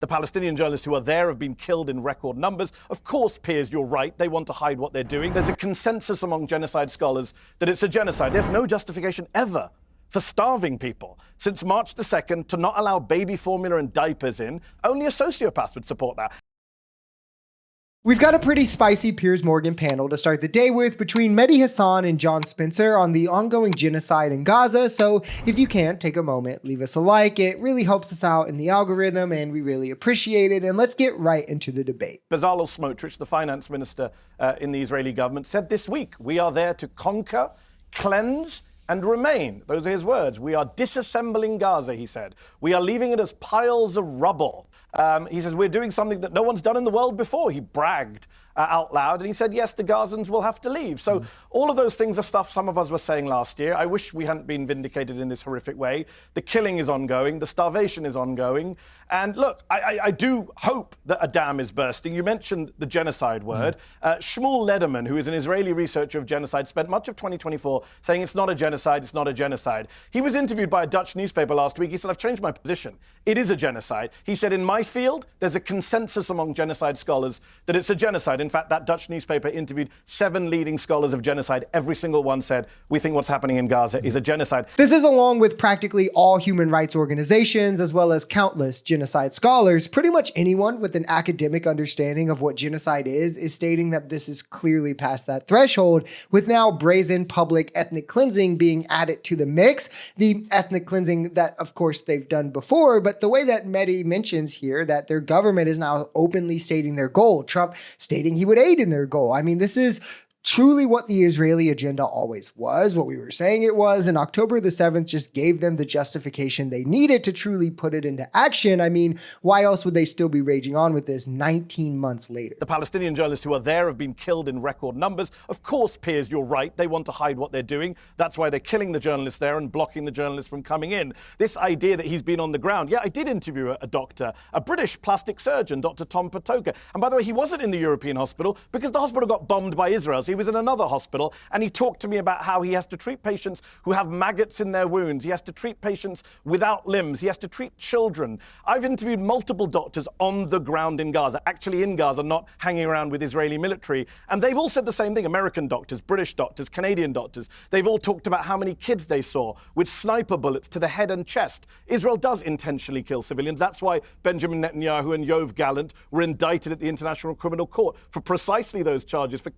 The Palestinian journalists who are there have been killed in record numbers. Of course, Piers, you're right. They want to hide what they're doing. There's a consensus among genocide scholars that it's a genocide. There's no justification ever for starving people. Since March the 2nd, to not allow baby formula and diapers in, only a sociopath would support that. We've got a pretty spicy Piers Morgan panel to start the day with between Mehdi Hasan and John Spencer on the ongoing genocide in Gaza. So if you can, take a moment, leave us a like. It really helps us out in the algorithm and we really appreciate it. And let's get right into the debate. Bezalel Smotrich, the finance minister in the Israeli government, said this week, "We are there to conquer, cleanse, and remain." Those are his words. "We are disassembling Gaza," he said. "We are leaving it as piles of rubble." He says, "We're doing something that no one's done in the world before." He bragged out loud, and he said, yes, the Gazans will have to leave. So all of those things are stuff some of us were saying last year. I wish we hadn't been vindicated in this horrific way. The killing is ongoing. The starvation is ongoing. And look, I do hope that a dam is bursting. You mentioned the genocide word. Shmuel Lederman, who is an Israeli researcher of genocide, spent much of 2024 saying it's not a genocide, it's not a genocide. He was interviewed by a Dutch newspaper last week. He said, "I've changed my position. It is a genocide." He said, "In my field, there's a consensus among genocide scholars that it's a genocide." In fact, that Dutch newspaper interviewed 7 leading scholars of genocide. Every single one said, "We think what's happening in Gaza is a genocide." This is along with practically all human rights organizations, as well as countless genocide scholars. Pretty much anyone with an academic understanding of what genocide is stating that this is clearly past that threshold, with now brazen public ethnic cleansing being added to the mix. The ethnic cleansing that, of course, they've done before, but the way that Mehdi mentions here that their government is now openly stating their goal, Trump stating he would aid in their goal. I mean, this is truly what the Israeli agenda always was, what we were saying it was, and October the 7th just gave them the justification they needed to truly put it into action. I mean, why else would they still be raging on with this 19 months later? The Palestinian journalists who are there have been killed in record numbers. Of course, Piers, you're right. They want to hide what they're doing. That's why they're killing the journalists there and blocking the journalists from coming in. This idea that he's been on the ground. Yeah, I did interview a doctor, a British plastic surgeon, Dr. Tom Patoka. And by the way, he wasn't in the European hospital because the hospital got bombed by Israel. So he was in another hospital, and he talked to me about how he has to treat patients who have maggots in their wounds. He has to treat patients without limbs. He has to treat children. I've interviewed multiple doctors on the ground in Gaza, actually in Gaza, not hanging around with Israeli military. And they've all said the same thing. American doctors, British doctors, Canadian doctors. They've all talked about how many kids they saw with sniper bullets to the head and chest. Israel does intentionally kill civilians. That's why Benjamin Netanyahu and Yoav Gallant were indicted at the International Criminal Court for precisely those charges, for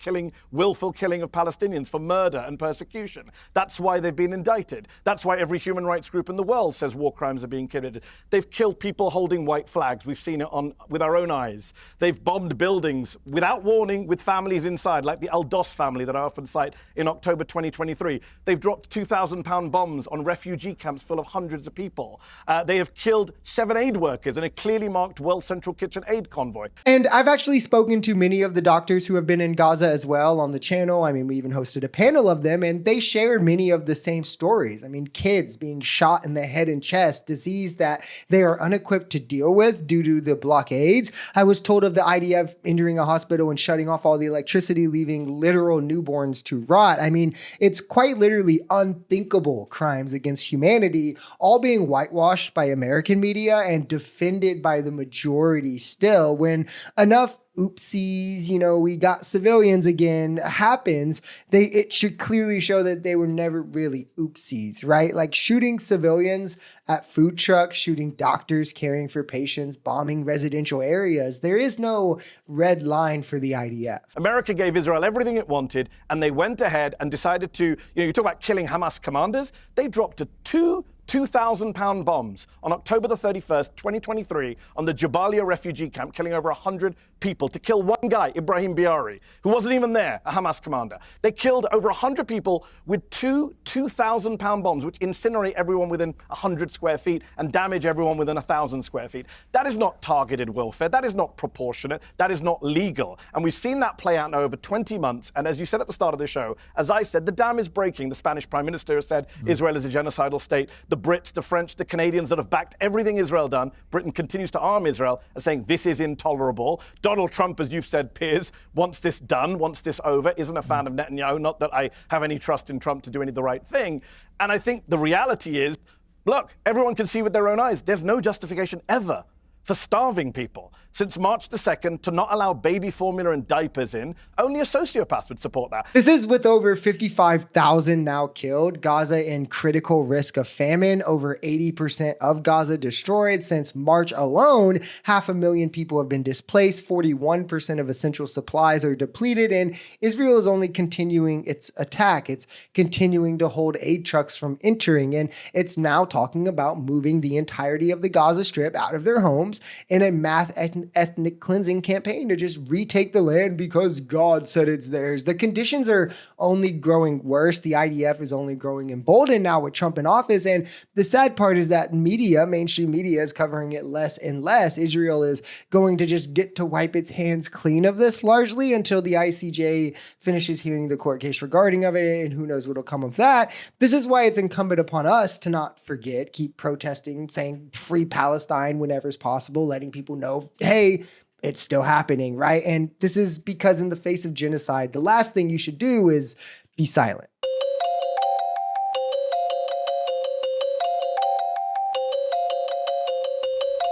willful killing of Palestinians, for murder and persecution. That's why they've been indicted. That's why every human rights group in the world says war crimes are being committed. They've killed people holding white flags. We've seen it with our own eyes. They've bombed buildings without warning with families inside, like the Al-Dos family that I often cite in October 2023. They've dropped 2,000-pound bombs on refugee camps full of hundreds of people. They have killed 7 aid workers in a clearly marked World Central Kitchen aid convoy. And I've actually spoken to many of the doctors who have been in Gaza as well on the channel. I mean, we even hosted a panel of them, and they shared many of the same stories. I mean, kids being shot in the head and chest, disease that they are unequipped to deal with due to the blockades. I was told of the IDF entering a hospital and shutting off all the electricity, leaving literal newborns to rot. I mean, it's quite literally unthinkable crimes against humanity, all being whitewashed by American media and defended by the majority still, when enough oopsies, we got civilians again happens, it should clearly show that they were never really oopsies, right? Like shooting civilians at food trucks, shooting doctors caring for patients, bombing residential areas. There is no red line for the IDF. America gave Israel everything it wanted, and they went ahead and decided to, you talk about killing Hamas commanders, they dropped 2,000-pound bombs on October the 31st, 2023, on the Jabalia refugee camp, killing over 100 people, to kill one guy, Ibrahim Biari, who wasn't even there, a Hamas commander. They killed over 100 people with 2,000-pound bombs, which incinerate everyone within 100 square feet and damage everyone within 1,000 square feet. That is not targeted warfare. That is not proportionate. That is not legal. And we've seen that play out now over 20 months. And as you said at the start of the show, as I said, the dam is breaking. The Spanish Prime Minister has said Israel is a genocidal state. The Brits, the French, the Canadians that have backed everything Israel done, Britain continues to arm Israel, are saying this is intolerable. Donald Trump, as you've said, Piers, wants this done, wants this over, isn't a fan of Netanyahu. Not that I have any trust in Trump to do any of the right thing. And I think the reality is, look, everyone can see with their own eyes, there's no justification ever for starving people. Since March the 2nd, to not allow baby formula and diapers in, only a sociopath would support that. This is with over 55,000 now killed, Gaza in critical risk of famine, over 80% of Gaza destroyed. Since March alone, 500,000 people have been displaced, 41% of essential supplies are depleted, and Israel is only continuing its attack. It's continuing to hold aid trucks from entering, and it's now talking about moving the entirety of the Gaza Strip out of their homes in a mass ethnic cleansing campaign to just retake the land because God said it's theirs. The conditions are only growing worse. The IDF is only growing emboldened now with Trump in office. And the sad part is that mainstream media is covering it less and less. Israel is going to just get to wipe its hands clean of this largely until the ICJ finishes hearing the court case regarding of it, and who knows what'll come of that. This is why it's incumbent upon us to not forget, keep protesting, saying free Palestine whenever it's possible, letting people know, hey, it's still happening, right? And this is because in the face of genocide, the last thing you should do is be silent.